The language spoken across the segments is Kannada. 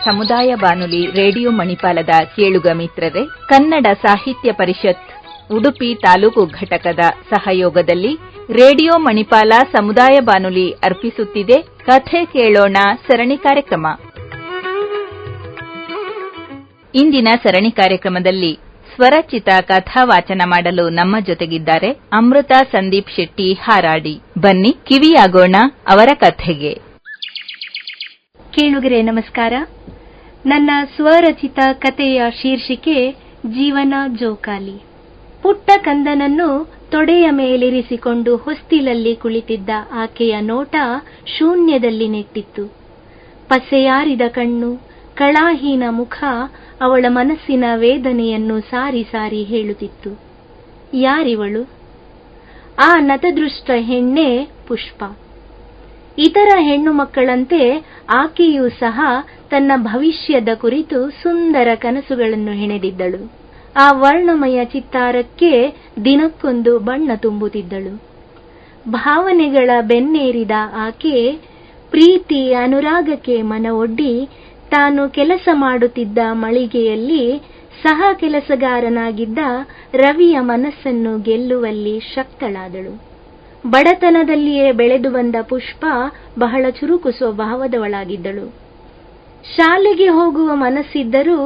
ಸಮುದಾಯ ಬಾನುಲಿ ರೇಡಿಯೋ ಮಣಿಪಾಲದ ಕೇಳುಗ ಮಿತ್ರರೇ, ಕನ್ನಡ ಸಾಹಿತ್ಯ ಪರಿಷತ್ ಉಡುಪಿ ತಾಲೂಕು ಘಟಕದ ಸಹಯೋಗದಲ್ಲಿ ರೇಡಿಯೋ ಮಣಿಪಾಲ ಸಮುದಾಯ ಬಾನುಲಿ ಅರ್ಪಿಸುತ್ತಿದೆ ಕಥೆ ಕೇಳೋಣ ಸರಣಿ ಕಾರ್ಯಕ್ರಮ. ಇಂದಿನ ಸರಣಿ ಕಾರ್ಯಕ್ರಮದಲ್ಲಿ ಸ್ವರಚಿತ ಕಥಾವಾಚನ ಮಾಡಲು ನಮ್ಮ ಜೊತೆಗಿದ್ದಾರೆ ಅಮೃತ ಸಂದೀಪ್ ಶೆಟ್ಟಿ ಹಾರಾಡಿ. ಬನ್ನಿ ಕಿವಿಯಾಗೋಣ ಅವರ ಕಥೆಗೆ. ಕೇಳುಗರೆ ನಮಸ್ಕಾರ. ನನ್ನ ಸ್ವರಚಿತ ಕಥೆಯ ಶೀರ್ಷಿಕೆ ಜೀವನ ಜೋಕಾಲಿ. ಪುಟ್ಟ ಕಂದನನ್ನು ತೊಡೆಯ ಮೇಲಿರಿಸಿಕೊಂಡು ಹೊಸ್ತಿಲಲ್ಲಿ ಕುಳಿತಿದ್ದ ಆಕೆಯ ನೋಟ ಶೂನ್ಯದಲ್ಲಿ ನೆಟ್ಟಿತ್ತು. ಪಸೆಯಾರಿದ ಕಣ್ಣು, ಕಳಾಹೀನ ಮುಖ ಅವಳ ಮನಸ್ಸಿನ ವೇದನೆಯನ್ನು ಸಾರಿ ಸಾರಿ ಹೇಳುತ್ತಿತ್ತು. ಯಾರಿವಳು? ಆ ನತದೃಷ್ಟ ಹೆಣ್ಣೆ ಪುಷ್ಪ. ಇತರ ಹೆಣ್ಣು ಮಕ್ಕಳಂತೆ ಆಕೆಯೂ ಸಹ ತನ್ನ ಭವಿಷ್ಯದ ಕುರಿತು ಸುಂದರ ಕನಸುಗಳನ್ನು ಹೆಣೆದಿದ್ದಳು. ಆ ವರ್ಣಮಯ ಚಿತ್ತಾರಕ್ಕೆ ದಿನಕ್ಕೊಂದು ಬಣ್ಣ ತುಂಬುತ್ತಿದ್ದಳು. ಭಾವನೆಗಳ ಬೆನ್ನೇರಿದ ಆಕೆ ಪ್ರೀತಿ ಅನುರಾಗಕ್ಕೆ ಮನವೊಡ್ಡಿ ತಾನು ಕೆಲಸ ಮಾಡುತ್ತಿದ್ದ ಮಳಿಗೆಯಲ್ಲಿ ಸಹ ಕೆಲಸಗಾರನಾಗಿದ್ದ ರವಿಯ ಮನಸ್ಸನ್ನು ಗೆಲ್ಲುವಲ್ಲಿ ಶಕ್ತಳಾದಳು. ಬಡತನದಲ್ಲಿಯೇ ಬೆಳೆದು ಬಂದ ಪುಷ್ಪ ಬಹಳ ಚುರುಕು ಸ್ವಭಾವದವಳಾಗಿದ್ದಳು. ಶಾಲೆಗೆ ಹೋಗುವ ಮನಸ್ಸಿದ್ದರೂ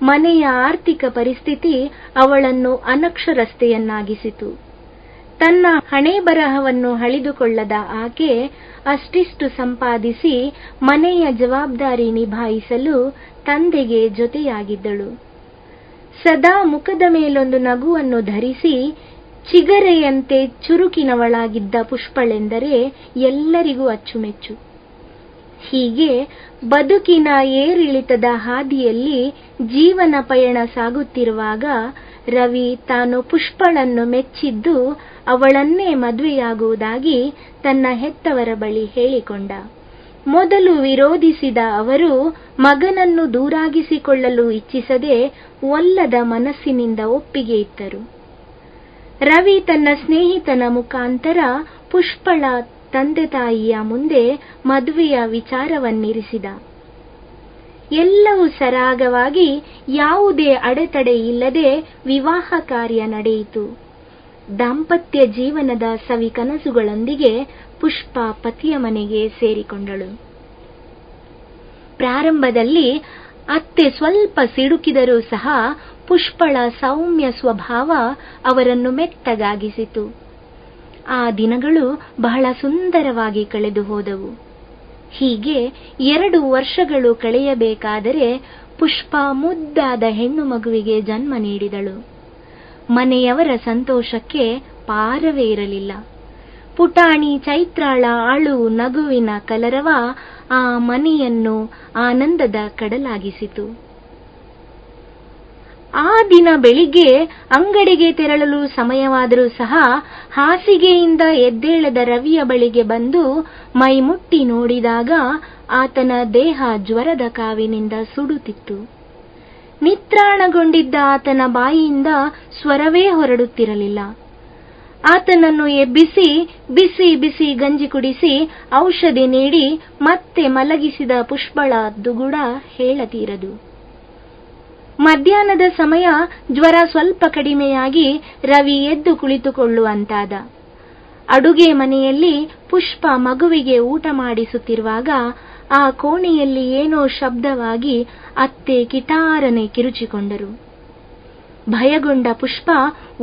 ಮನೆಯ ಆರ್ಥಿಕ ಪರಿಸ್ಥಿತಿ ಅವಳನ್ನು ಅನಕ್ಷರಸ್ಥೆಯನ್ನಾಗಿಸಿತು. ತನ್ನ ಹಣೆ ಬರಹವನ್ನು ಹಳಿದುಕೊಳ್ಳದ ಆಕೆ ಅಷ್ಟಿಷ್ಟು ಸಂಪಾದಿಸಿ ಮನೆಯ ಜವಾಬ್ದಾರಿ ನಿಭಾಯಿಸಲು ತಂದೆಗೆ ಜೊತೆಯಾಗಿದ್ದಳು. ಸದಾ ಮುಖದ ಮೇಲೊಂದು ನಗುವನ್ನು ಧರಿಸಿ ಚಿಗರೆಯಂತೆ ಚುರುಕಿನವಳಾಗಿದ್ದ ಪುಷ್ಪಳೆಂದರೆ ಎಲ್ಲರಿಗೂ ಅಚ್ಚುಮೆಚ್ಚು. ಹೀಗೆ ಬದುಕಿನ ಏರಿಳಿತದ ಹಾದಿಯಲ್ಲಿ ಜೀವನ ಪಯಣ ಸಾಗುತ್ತಿರುವಾಗ ರವಿ ತಾನು ಪುಷ್ಪಳನ್ನು ಮೆಚ್ಚಿದ್ದು ಅವಳನ್ನೇ ಮದುವೆಯಾಗುವುದಾಗಿ ತನ್ನ ಹೆತ್ತವರ ಬಳಿ ಹೇಳಿಕೊಂಡ. ಮೊದಲು ವಿರೋಧಿಸಿದ ಅವರು ಮಗನನ್ನು ದೂರಾಗಿಸಿಕೊಳ್ಳಲು ಇಚ್ಛಿಸದೆ ಒಲ್ಲದ ಮನಸ್ಸಿನಿಂದ ಒಪ್ಪಿಗೆ ಇತ್ತರು. ರವಿ ತನ್ನ ಸ್ನೇಹಿತನ ಮುಖಾಂತರ ಪುಷ್ಪಳ ತಂದೆ ತಾಯಿಯ ಮುಂದೆ ಮದುವೆಯ ವಿಚಾರವನ್ನಿರಿಸಿದ. ಎಲ್ಲವೂ ಸರಾಗವಾಗಿ ಯಾವುದೇ ಅಡೆತಡೆ ಇಲ್ಲದೆ ವಿವಾಹ ಕಾರ್ಯ ನಡೆಯಿತು. ದಾಂಪತ್ಯ ಜೀವನದ ಸವಿ ಕನಸುಗಳೊಂದಿಗೆ ಪುಷ್ಪ ಪತಿಯ ಮನೆಗೆ ಸೇರಿಕೊಂಡಳು. ಪ್ರಾರಂಭದಲ್ಲಿ ಅತ್ತೆ ಸ್ವಲ್ಪ ಸಿಡುಕಿದರೂ ಸಹ ಪುಷ್ಪಳ ಸೌಮ್ಯ ಸ್ವಭಾವ ಅವರನ್ನು ಮೆತ್ತಗಾಗಿಸಿತು. ಆ ದಿನಗಳು ಬಹಳ ಸುಂದರವಾಗಿ ಕಳೆದು ಹೋದವು. ಹೀಗೆ 2 ವರ್ಷಗಳು ಕಳೆಯಬೇಕಾದರೆ ಪುಷ್ಪ ಮುದ್ದಾದ ಹೆಣ್ಣು ಮಗುವಿಗೆ ಜನ್ಮ ನೀಡಿದಳು. ಮನೆಯವರ ಸಂತೋಷಕ್ಕೆ ಪಾರವೇ ಇರಲಿಲ್ಲ. ಪುಟಾಣಿ ಚೈತ್ರಾಳ ಅಳು ನಗುವಿನ ಕಲರವ ಆ ಮನೆಯನ್ನು ಆನಂದದ ಕಡಲಾಗಿಸಿತು. ಆ ದಿನ ಬೆಳಿಗ್ಗೆ ಅಂಗಡಿಗೆ ತೆರಳಲು ಸಮಯವಾದರೂ ಸಹ ಹಾಸಿಗೆಯಿಂದ ಎದ್ದೇಳದ ರವಿಯ ಬಳಿಗೆ ಬಂದು ಮೈ ಮುಟ್ಟಿ ನೋಡಿದಾಗ ಆತನ ದೇಹ ಜ್ವರದ ಕಾವಿನಿಂದ ಸುಡುತ್ತಿತ್ತು. ನಿತ್ರಾಣಗೊಂಡಿದ್ದ ಆತನ ಬಾಯಿಯಿಂದ ಸ್ವರವೇ ಹೊರಡುತ್ತಿರಲಿಲ್ಲ. ಆತನನ್ನು ಎಬ್ಬಿಸಿ ಬಿಸಿ ಬಿಸಿ ಗಂಜಿ ಕುಡಿಸಿ ಔಷಧಿ ನೀಡಿ ಮತ್ತೆ ಮಲಗಿಸಿದ ಪುಷ್ಪಳ ದುಗುಡ ಹೇಳತೀರದು. ಮಧ್ಯಾಹ್ನದ ಸಮಯ ಜ್ವರ ಸ್ವಲ್ಪ ಕಡಿಮೆಯಾಗಿ ರವಿ ಎದ್ದು ಕುಳಿತುಕೊಳ್ಳುವಂತಾದ. ಅಡುಗೆ ಮನೆಯಲ್ಲಿ ಪುಷ್ಪ ಮಗುವಿಗೆ ಊಟ ಮಾಡಿಸುತ್ತಿರುವಾಗ ಆ ಕೋಣೆಯಲ್ಲಿ ಏನೋ ಶಬ್ದವಾಗಿ ಅತ್ತೆ ಕಿಟಾರನೆ ಕಿರುಚಿಕೊಂಡರು. ಭಯಗೊಂಡ ಪುಷ್ಪ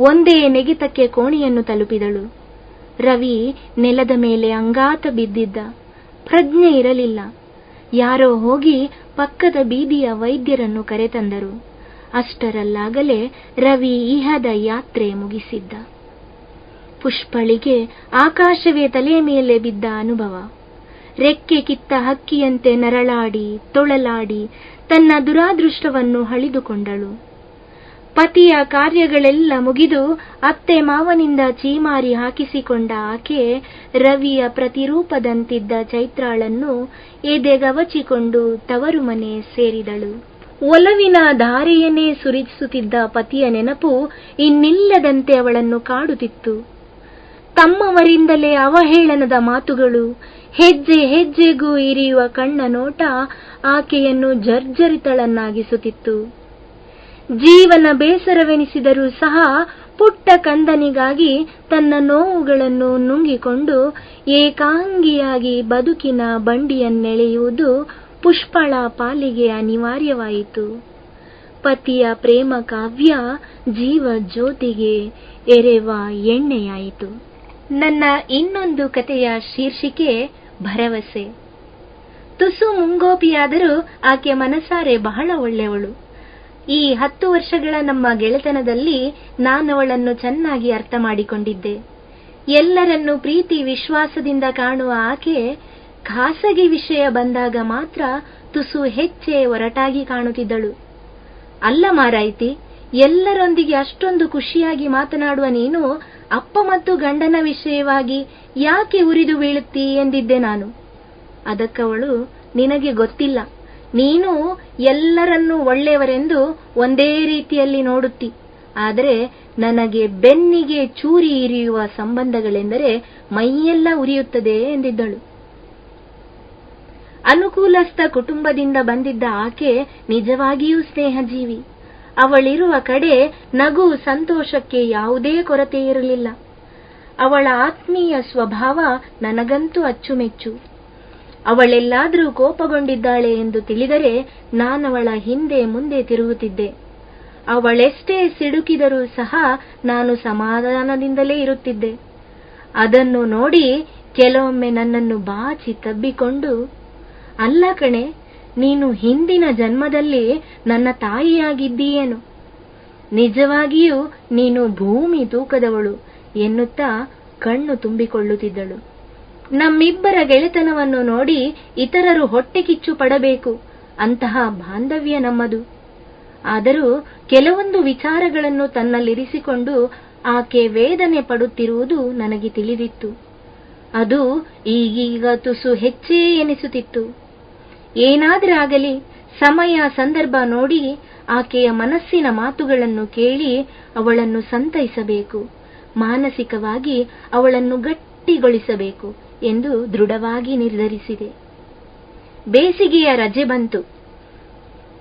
ಒಂದೇ ನೆಗೆತಕ್ಕೆ ಕೋಣೆಯನ್ನು ತಲುಪಿದಳು. ರವಿ ನೆಲದ ಮೇಲೆ ಅಂಗಾತ ಬಿದ್ದಿದ್ದ. ಪ್ರಜ್ಞೆ ಇರಲಿಲ್ಲ. ಯಾರೋ ಹೋಗಿ ಪಕ್ಕದ ಬೀದಿಯ ವೈದ್ಯರನ್ನು ಕರೆತಂದರು. ಅಷ್ಟರಲ್ಲಾಗಲೇ ರವಿ ಇಹದ ಯಾತ್ರೆ ಮುಗಿಸಿದ್ದ. ಪುಷ್ಪಳಿಗೆ ಆಕಾಶವೇ ತಲೆಯ ಮೇಲೆ ಬಿದ್ದ ಅನುಭವ. ರೆಕ್ಕೆ ಕಿತ್ತ ಹಕ್ಕಿಯಂತೆ ನರಳಾಡಿ ತೊಳಲಾಡಿ ತನ್ನ ದುರಾದೃಷ್ಟವನ್ನು ಹಳಿದುಕೊಂಡಳು. ಪತಿಯ ಕಾರ್ಯಗಳೆಲ್ಲ ಮುಗಿದು ಅತ್ತೆ ಮಾವನಿಂದ ಚೀಮಾರಿ ಹಾಕಿಸಿಕೊಂಡ ಆಕೆ ರವಿಯ ಪ್ರತಿರೂಪದಂತಿದ್ದ ಚೈತ್ರಾಳನ್ನು ಎದೆಗವಚಿಕೊಂಡು ತವರು ಮನೆ ಸೇರಿದಳು. ಒಲವಿನ ಧಾರೆಯನ್ನೇ ಸುರಿಸುತ್ತಿದ್ದ ಪತಿಯ ನೆನಪು ಇನ್ನಿಲ್ಲದಂತೆ ಅವಳನ್ನು ಕಾಡುತ್ತಿತ್ತು. ತಮ್ಮವರಿಂದಲೇ ಅವಹೇಳನದ ಮಾತುಗಳು, ಹೆಜ್ಜೆ ಹೆಜ್ಜೆಗೂ ಇರಿಯುವ ಕಣ್ಣ ನೋಟ ಆಕೆಯನ್ನು ಜರ್ಜರಿತಳನ್ನಾಗಿಸುತ್ತಿತ್ತು. ಜೀವನ ಬೇಸರವೆನಿಸಿದರೂ ಸಹ ಪುಟ್ಟ ಕಂದನಿಗಾಗಿ ತನ್ನ ನೋವುಗಳನ್ನು ನುಂಗಿಕೊಂಡು ಏಕಾಂಗಿಯಾಗಿ ಬದುಕಿನ ಬಂಡಿಯನ್ನೆಳೆಯುವುದು ಪುಷ್ಪಳ ಪಾಲಿಗೆ ಅನಿವಾರ್ಯವಾಯಿತು. ಪತಿಯ ಪ್ರೇಮ ಕಾವ್ಯ ಜೀವ ಜ್ಯೋತಿಗೆ ಎರೆವ ಎಣ್ಣೆಯಾಯಿತು. ನನ್ನ ಇನ್ನೊಂದು ಕಥೆಯ ಶೀರ್ಷಿಕೆ ಭರವಸೆ. ತುಸು ಮುಂಗೋಪಿಯಾದರೂ ಆಕೆ ಮನಸಾರೆ ಬಹಳ ಒಳ್ಳೆಯವಳು. ಈ 10 ವರ್ಷಗಳ ನಮ್ಮ ಗೆಳೆತನದಲ್ಲಿ ನಾನವಳನ್ನು ಚೆನ್ನಾಗಿ ಅರ್ಥ ಮಾಡಿಕೊಂಡಿದ್ದೆ. ಎಲ್ಲರನ್ನೂ ಪ್ರೀತಿ ವಿಶ್ವಾಸದಿಂದ ಕಾಣುವ ಆಕೆ ಖಾಸಗಿ ವಿಷಯ ಬಂದಾಗ ಮಾತ್ರ ತುಸು ಹೆಚ್ಚೆ ಒರಟಾಗಿ ಕಾಣುತ್ತಿದ್ದಳು. ಅಲ್ಲ ಮಾರಾಯ್ತಿ, ಎಲ್ಲರೊಂದಿಗೆ ಅಷ್ಟೊಂದು ಖುಷಿಯಾಗಿ ಮಾತನಾಡುವ ನೀನು ಅಪ್ಪ ಮತ್ತು ಗಂಡನ ವಿಷಯವಾಗಿ ಯಾಕೆ ಉರಿದು ಬೀಳುತ್ತೀ ಎಂದಿದ್ದೆ ನಾನು. ಅದಕ್ಕವಳು, ನಿನಗೆ ಗೊತ್ತಿಲ್ಲ, ನೀನು ಎಲ್ಲರನ್ನೂ ಒಳ್ಳೆಯವರೆಂದು ಒಂದೇ ರೀತಿಯಲ್ಲಿ ನೋಡುತ್ತಿ, ಆದರೆ ನನಗೆ ಬೆನ್ನಿಗೆ ಚೂರಿ ಇರಿಯುವ ಸಂಬಂಧಗಳೆಂದರೆ ಮೈಯೆಲ್ಲ ಉರಿಯುತ್ತದೆ ಎಂದಿದ್ದಳು. ಅನುಕೂಲಸ್ಥ ಕುಟುಂಬದಿಂದ ಬಂದಿದ್ದ ಆಕೆ ನಿಜವಾಗಿಯೂ ಸ್ನೇಹಜೀವಿ. ಅವಳಿರುವ ಕಡೆ ನಗು ಸಂತೋಷಕ್ಕೆ ಯಾವುದೇ ಕೊರತೆ ಇರಲಿಲ್ಲ. ಅವಳ ಆತ್ಮೀಯ ಸ್ವಭಾವ ನನಗಂತೂ ಅಚ್ಚುಮೆಚ್ಚು. ಅವಳೆಲ್ಲಾದರೂ ಕೋಪಗೊಂಡಿದ್ದಾಳೆ ಎಂದು ತಿಳಿದರೆ ನಾನವಳ ಹಿಂದೆ ಮುಂದೆ ತಿರುಗುತ್ತಿದ್ದೆ. ಅವಳೆಷ್ಟೇ ಸಿಡುಕಿದರೂ ಸಹ ನಾನು ಸಮಾಧಾನದಿಂದಲೇ ಇರುತ್ತಿದ್ದೆ. ಅದನ್ನು ನೋಡಿ ಕೆಲವೊಮ್ಮೆ ನನ್ನನ್ನು ಬಾಚಿ ತಬ್ಬಿಕೊಂಡು, ಅಲ್ಲ ಕಣೆ, ನೀನು ಹಿಂದಿನ ಜನ್ಮದಲ್ಲಿ ನನ್ನ ತಾಯಿಯಾಗಿದ್ದೀಯೇನು, ನಿಜವಾಗಿಯೂ ನೀನು ಭೂಮಿ ತೂಕದವಳು ಎನ್ನುತ್ತಾ ಕಣ್ಣು ತುಂಬಿಕೊಳ್ಳುತ್ತಿದ್ದಳು. ನಮ್ಮಿಬ್ಬರ ಗೆಳೆತನವನ್ನು ನೋಡಿ ಇತರರು ಹೊಟ್ಟೆ ಕಿಚ್ಚು ಪಡಬೇಕು, ಅಂತಹ ಬಾಂಧವ್ಯ ನಮ್ಮದು. ಆದರೂ ಕೆಲವೊಂದು ವಿಚಾರಗಳನ್ನು ತನ್ನಲ್ಲಿರಿಸಿಕೊಂಡು ಆಕೆ ವೇದನೆ ಪಡುತ್ತಿರುವುದು ನನಗೆ ತಿಳಿದಿತ್ತು. ಅದು ಈಗೀಗ ತುಸು ಹೆಚ್ಚೇ ಎನಿಸುತ್ತಿತ್ತು. ಏನಾದರಾಗಲಿ ಸಮಯ ಸಂದರ್ಭ ನೋಡಿ ಆಕೆಯ ಮನಸ್ಸಿನ ಮಾತುಗಳನ್ನು ಕೇಳಿ ಅವಳನ್ನು ಸಂತೈಸಬೇಕು, ಮಾನಸಿಕವಾಗಿ ಅವಳನ್ನು ಗಟ್ಟಿಗೊಳಿಸಬೇಕು ಎಂದು ದೃಢವಾಗಿ ನಿರ್ಧರಿಸಿದೆ. ಬೇಸಿಗೆಯ ರಜೆ ಬಂತು.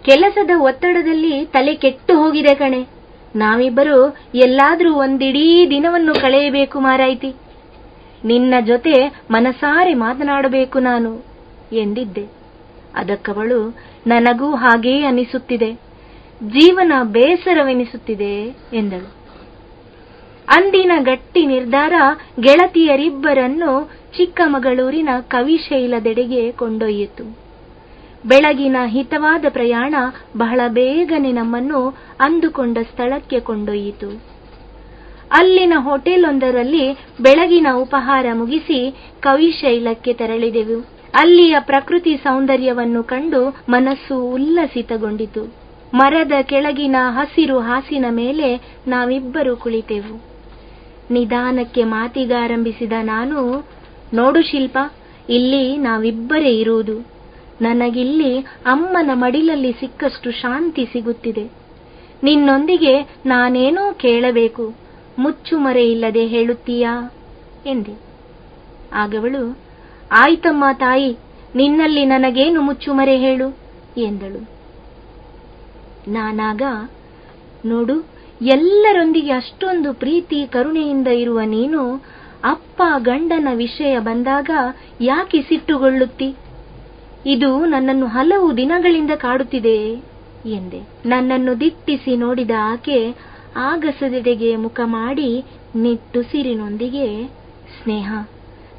ಕೆಲಸದ ಒತ್ತಡದಲ್ಲಿ ತಲೆ ಕೆಟ್ಟು ಹೋಗಿದೆ ಕಣೆ. ನಾವಿಬ್ಬರು ಎಲ್ಲಾದ್ರೂ ಒಂದಿಡೀ ದಿನವನ್ನು ಕಳೆಯಬೇಕು ಮಾರಾಯ್ತಿ. ನಿನ್ನ ಜೊತೆ ಮನಸಾರೆ ಮಾತನಾಡಬೇಕು ನಾನು ಎಂದಿದ್ದೆ. ಅದಕ್ಕವಳು, ನನಗೂ ಹಾಗೇ ಅನಿಸುತ್ತಿದೆ, ಜೀವನ ಬೇಸರವೆನಿಸುತ್ತಿದೆ ಎಂದಳು. ಅಂದಿನ ಗಟ್ಟಿ ನಿರ್ಧಾರ ಗೆಳತಿಯರಿಬ್ಬರನ್ನು ಚಿಕ್ಕಮಗಳೂರಿನ ಕವಿಶೈಲದೆಡೆಗೆ ಕೊಂಡೊಯ್ಯಿತು. ಬೆಳಗಿನ ಹಿತವಾದ ಪ್ರಯಾಣ ಬಹಳ ಬೇಗನೆ ನಮ್ಮನ್ನು ಅಂದುಕೊಂಡ ಸ್ಥಳಕ್ಕೆ ಕೊಂಡೊಯ್ಯಿತು. ಅಲ್ಲಿನ ಹೋಟೆಲೊಂದರಲ್ಲಿ ಬೆಳಗಿನ ಉಪಹಾರ ಮುಗಿಸಿ ಕವಿಶೈಲಕ್ಕೆ ತೆರಳಿದೆವು. ಅಲ್ಲಿಯ ಪ್ರಕೃತಿ ಸೌಂದರ್ಯವನ್ನು ಕಂಡು ಮನಸ್ಸು ಉಲ್ಲಸಿತಗೊಂಡಿತು. ಮರದ ಕೆಳಗಿನ ಹಸಿರು ಹಾಸಿನ ಮೇಲೆ ನಾವಿಬ್ಬರು ಕುಳಿತೆವು. ನಿಧಾನಕ್ಕೆ ಮಾತಿಗಾರಂಭಿಸಿದ ನಾನು, ನೋಡು ಶಿಲ್ಪ, ಇಲ್ಲಿ ನಾವಿಬ್ಬರೇ ಇರುವುದು. ನನಗಿಲ್ಲಿ ಅಮ್ಮನ ಮಡಿಲಲ್ಲಿ ಸಿಕ್ಕಷ್ಟು ಶಾಂತಿ ಸಿಗುತ್ತಿದೆ. ನಿನ್ನೊಂದಿಗೆ ನಾನೇನೋ ಕೇಳಬೇಕು, ಮುಚ್ಚುಮರೆ ಇಲ್ಲದೆ ಹೇಳುತ್ತೀಯಾ ಎಂದೆ. ಆಗವಳು, ಆಯ್ತಮ್ಮ ತಾಯಿ, ನಿನ್ನಲ್ಲಿ ನನಗೇನು ಮುಚ್ಚುಮರೆ ಹೇಳು ಎಂದಳು. ನಾನಾಗ, ನೋಡು, ಎಲ್ಲರೊಂದಿಗೆ ಅಷ್ಟೊಂದು ಪ್ರೀತಿ ಕರುಣೆಯಿಂದ ಇರುವ ನೀನು ಅಪ್ಪ ಗಂಡನ ವಿಷಯ ಬಂದಾಗ ಯಾಕೆ ಸಿಟ್ಟುಗೊಳ್ಳುತ್ತಿ? ಇದು ನನ್ನನ್ನು ಹಲವು ದಿನಗಳಿಂದ ಕಾಡುತ್ತಿದೆ ಎಂದೆ. ನನ್ನನ್ನು ದಿಟ್ಟಿಸಿ ನೋಡಿದ ಆಕೆ ಆಗಸದೆಡೆಗೆ ಮುಖ ಮಾಡಿ ನಿಟ್ಟುಸಿರಿನೊಂದಿಗೆ, ಸ್ನೇಹ,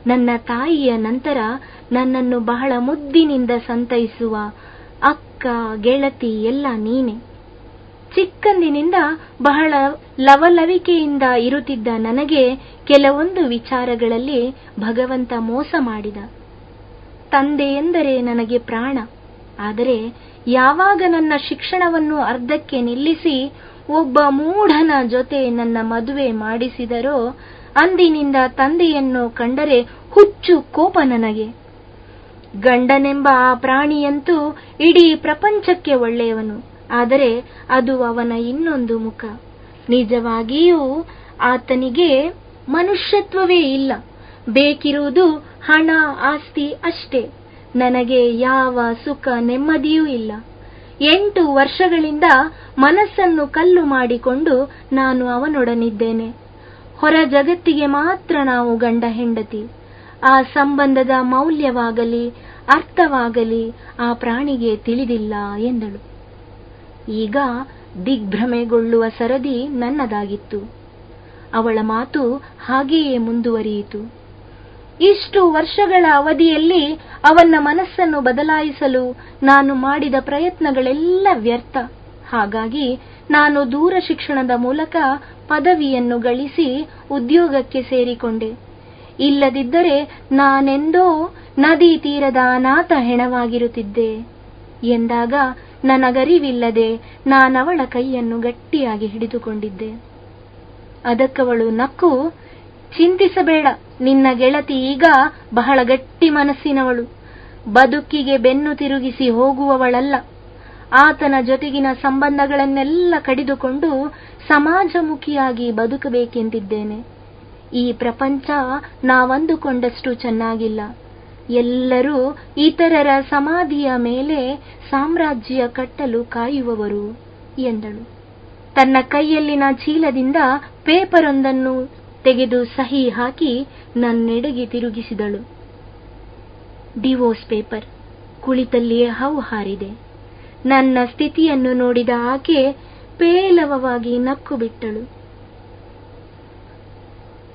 ನನ್ನ ತಾಯಿಯ ನಂತರ ನನ್ನನ್ನು ಬಹಳ ಮುದ್ದಿನಿಂದ ಸಂತೈಸುವ ಅಕ್ಕ ಗೆಳತಿ ಎಲ್ಲ ನೀನೆ. ಚಿಕ್ಕಂದಿನಿಂದ ಬಹಳ ಲವಲವಿಕೆಯಿಂದ ಇರುತ್ತಿದ್ದ ನನಗೆ ಕೆಲವೊಂದು ವಿಚಾರಗಳಲ್ಲಿ ಭಗವಂತ ಮೋಸ ಮಾಡಿದ. ತಂದೆ ಎಂದರೆ ನನಗೆ ಪ್ರಾಣ. ಆದರೆ ಯಾವಾಗ ನನ್ನ ಶಿಕ್ಷಣವನ್ನು ಅರ್ಧಕ್ಕೆ ನಿಲ್ಲಿಸಿ ಒಬ್ಬ ಮೂಢನ ಜೊತೆ ನನ್ನ ಮದುವೆ ಮಾಡಿಸಿದರೋ ಅಂದಿನಿಂದ ತಂದೆಯನ್ನು ಕಂಡರೆ ಹುಚ್ಚು ಕೋಪ ನನಗೆ. ಗಂಡನೆಂಬ ಆ ಪ್ರಾಣಿಯಂತೂ ಇಡೀ ಪ್ರಪಂಚಕ್ಕೆ ಒಳ್ಳೆಯವನು, ಆದರೆ ಅದು ಅವನ ಇನ್ನೊಂದು ಮುಖ. ನಿಜವಾಗಿಯೂ ಆತನಿಗೆ ಮನುಷ್ಯತ್ವವೇ ಇಲ್ಲ. ಬೇಕಿರುವುದು ಹಣ, ಆಸ್ತಿ ಅಷ್ಟೇ. ನನಗೆ ಯಾವ ಸುಖ ನೆಮ್ಮದಿಯೂ ಇಲ್ಲ. 8 ವರ್ಷಗಳಿಂದ ಮನಸ್ಸನ್ನು ಕಲ್ಲು ಮಾಡಿಕೊಂಡು ನಾನು ಅವನೊಡನಿದ್ದೇನೆ. ಹೊರ ಜಗತ್ತಿಗೆ ಮಾತ್ರ ನಾವು ಗಂಡ ಹೆಂಡತಿ. ಆ ಸಂಬಂಧದ ಮೌಲ್ಯವಾಗಲಿ ಅರ್ಥವಾಗಲಿ ಆ ಪ್ರಾಣಿಗೆ ತಿಳಿದಿಲ್ಲ ಎಂದಳು. ಈಗ ದಿಗ್ಭ್ರಮೆಗೊಳ್ಳುವ ಸರದಿ ನನ್ನದಾಗಿತ್ತು. ಅವಳ ಮಾತು ಹಾಗೆಯೇ ಮುಂದುವರಿಯಿತು. ಇಷ್ಟು ವರ್ಷಗಳ ಅವಧಿಯಲ್ಲಿ ಅವನ ಮನಸ್ಸನ್ನು ಬದಲಾಯಿಸಲು ನಾನು ಮಾಡಿದ ಪ್ರಯತ್ನಗಳೆಲ್ಲ ವ್ಯರ್ಥ. ಹಾಗಾಗಿ ನಾನು ದೂರ ಶಿಕ್ಷಣದ ಮೂಲಕ ಪದವಿಯನ್ನು ಗಳಿಸಿ ಉದ್ಯೋಗಕ್ಕೆ ಸೇರಿಕೊಂಡೆ. ಇಲ್ಲದಿದ್ದರೆ ನಾನೆಂದೋ ನದಿ ತೀರದ ಅನಾಥ ಹೆಣವಾಗಿರುತ್ತಿದ್ದೆ ಎಂದಾಗ ನನಗರಿವಿಲ್ಲದೆ ನಾನವಳ ಕೈಯನ್ನು ಗಟ್ಟಿಯಾಗಿ ಹಿಡಿದುಕೊಂಡಿದ್ದೆ. ಅದಕ್ಕವಳು ನಕ್ಕು, ಚಿಂತಿಸಬೇಡ, ನಿನ್ನ ಗೆಳತಿ ಈಗ ಬಹಳ ಗಟ್ಟಿ ಮನಸ್ಸಿನವಳು. ಬದುಕಿಗೆ ಬೆನ್ನು ತಿರುಗಿಸಿ ಹೋಗುವವಳಲ್ಲ. ಆತನ ಜೊತೆಗಿನ ಸಂಬಂಧಗಳನ್ನೆಲ್ಲ ಕಡಿದುಕೊಂಡು ಸಮಾಜಮುಖಿಯಾಗಿ ಬದುಕಬೇಕೆಂದಿದ್ದೇನೆ. ಈ ಪ್ರಪಂಚ ನಾವಂದುಕೊಂಡಷ್ಟು ಚೆನ್ನಾಗಿಲ್ಲ. ಎಲ್ಲರೂ ಇತರರ ಸಮಾಧಿಯ ಮೇಲೆ ಸಾಮ್ರಾಜ್ಯ ಕಟ್ಟಲು ಕಾಯುವವರು ಎಂದಳು. ತನ್ನ ಕೈಯಲ್ಲಿನ ಚೀಲದಿಂದ ಪೇಪರೊಂದನ್ನು ತೆಗೆದು ಸಹಿ ಹಾಕಿ ನನ್ನೆಡೆಗೆ ತಿರುಗಿಸಿದಳು. Divorce paper. ಕುಳಿತಲ್ಲಿಯೇ ಹಾವು ಹಾರಿದೆ. ನನ್ನ ಸ್ಥಿತಿಯನ್ನು ನೋಡಿದ ಆಕೆ ಪೇಲವವಾಗಿ ನಕ್ಕು ಬಿಟ್ಟಳು.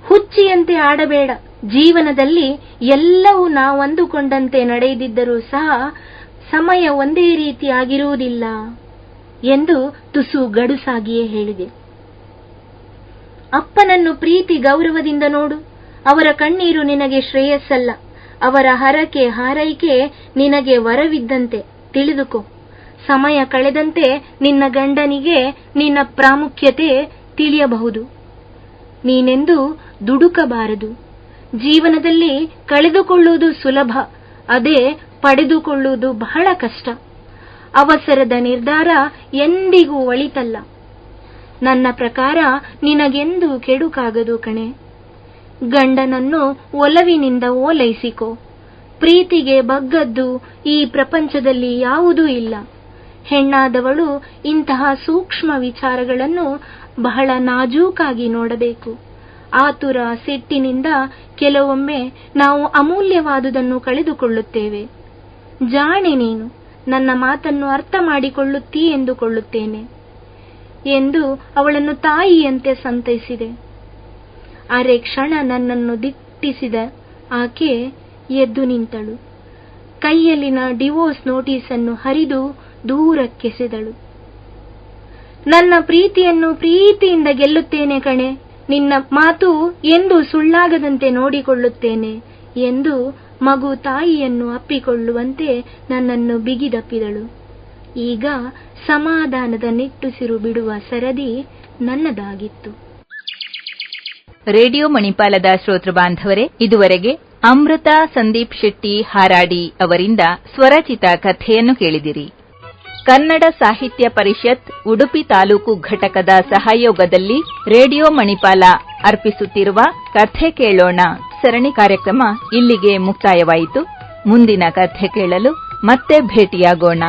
ಹುಚ್ಚಿಯಂತೆ ಆಡಬೇಡ. ಜೀವನದಲ್ಲಿ ಎಲ್ಲವೂ ನಾವಂದುಕೊಂಡಂತೆ ನಡೆಯದಿದ್ದರೂ ಸಹ ಸಮಯ ಒಂದೇ ರೀತಿಯಾಗಿರುವುದಿಲ್ಲ ಎಂದು ತುಸು ಗಡುಸಾಗಿಯೇ ಹೇಳಿದೆ. ಅಪ್ಪನನ್ನು ಪ್ರೀತಿ ಗೌರವದಿಂದ ನೋಡು. ಅವರ ಕಣ್ಣೀರು ನಿನಗೆ ಶ್ರೇಯಸ್ಸಲ್ಲ. ಅವರ ಹರಕೆ ಹಾರೈಕೆ ನಿನಗೆ ವರವಿದ್ದಂತೆ ತಿಳಿದುಕೋ. ಸಮಯ ಕಳೆದಂತೆ ನಿನ್ನ ಗಂಡನಿಗೆ ನಿನ್ನ ಪ್ರಾಮುಖ್ಯತೆ ತಿಳಿಯಬಹುದು. ನೀನೆಂದು ದುಡುಕಬಾರದು. ಜೀವನದಲ್ಲಿ ಕಳೆದುಕೊಳ್ಳುವುದು ಸುಲಭ, ಅದೇ ಪಡೆದುಕೊಳ್ಳುವುದು ಬಹಳ ಕಷ್ಟ. ಅವಸರದ ನಿರ್ಧಾರ ಎಂದಿಗೂ ಒಳಿತಲ್ಲ. ನನ್ನ ಪ್ರಕಾರ ನಿನಗೆಂದೂ ಕೆಡುಕಾಗದು ಕಣೆ. ಗಂಡನನ್ನು ಒಲವಿನಿಂದ ಓಲೈಸಿಕೋ. ಪ್ರೀತಿಗೆ ಬಗ್ಗದ್ದು ಈ ಪ್ರಪಂಚದಲ್ಲಿ ಯಾವುದೂ ಇಲ್ಲ. ಹೆಣ್ಣಾದವಳು ಇಂತಹ ಸೂಕ್ಷ್ಮ ವಿಚಾರಗಳನ್ನು ಬಹಳ ನಾಜೂಕಾಗಿ ನೋಡಬೇಕು. ಆತುರ, ಸಿಟ್ಟಿನಿಂದ ಕೆಲವೊಮ್ಮೆ ನಾವು ಅಮೂಲ್ಯವಾದುದನ್ನು ಕಳೆದುಕೊಳ್ಳುತ್ತೇವೆ. ಜಾಣೆ ನೀನು, ನನ್ನ ಮಾತನ್ನು ಅರ್ಥ ಮಾಡಿಕೊಳ್ಳುತ್ತೀ ಎಂದುಕೊಳ್ಳುತ್ತೇನೆ ಎಂದು ಅವಳನ್ನು ತಾಯಿಯಂತೆ ಸಂತೈಸಿದೆ. ಅರೆ ಕ್ಷಣ ನನ್ನನ್ನು ದಿಟ್ಟಿಸಿದ ಆಕೆ ಎದ್ದು ನಿಂತಳು. ಕೈಯಲ್ಲಿನ ಡಿವೋರ್ಸ್ ನೋಟಿಸ್ ಅನ್ನು ಹರಿದು ದೂರಕ್ಕೆಸೆದಳು. ನನ್ನ ಪ್ರೀತಿಯನ್ನು ಪ್ರೀತಿಯಿಂದ ಗೆಲ್ಲುತ್ತೇನೆ ಕಣೆ. ನಿನ್ನ ಮಾತು ಎಂದು ಸುಳ್ಳಾಗದಂತೆ ನೋಡಿಕೊಳ್ಳುತ್ತೇನೆ ಎಂದು ಮಗು ತಾಯಿಯನ್ನು ಅಪ್ಪಿಕೊಳ್ಳುವಂತೆ ನನ್ನನ್ನು ಬಿಗಿದಪ್ಪಿದಳು. ಈಗ ಸಮಾಧಾನದ ನಿಟ್ಟುಸಿರು ಬಿಡುವ ಸರದಿ ನನ್ನದಾಗಿತ್ತು. ರೇಡಿಯೋ ಮಣಿಪಾಲದ ಶ್ರೋತೃ ಬಾಂಧವರೇ, ಇದುವರೆಗೆ ಅಮೃತ ಸಂದೀಪ್ ಶೆಟ್ಟಿ ಹಾರಾಡಿ ಅವರಿಂದ ಸ್ವರಚಿತ ಕಥೆಯನ್ನು ಕೇಳಿದಿರಿ. ಕನ್ನಡ ಸಾಹಿತ್ಯ ಪರಿಷತ್ ಉಡುಪಿ ತಾಲೂಕು ಘಟಕದ ಸಹಯೋಗದಲ್ಲಿ ರೇಡಿಯೋ ಮಣಿಪಾಲ ಅರ್ಪಿಸುತ್ತಿರುವ ಕಥೆ ಕೇಳೋಣ ಸರಣಿ ಕಾರ್ಯಕ್ರಮ ಇಲ್ಲಿಗೆ ಮುಕ್ತಾಯವಾಯಿತು. ಮುಂದಿನ ಕಥೆ ಕೇಳಲು ಮತ್ತೆ ಭೇಟಿಯಾಗೋಣ.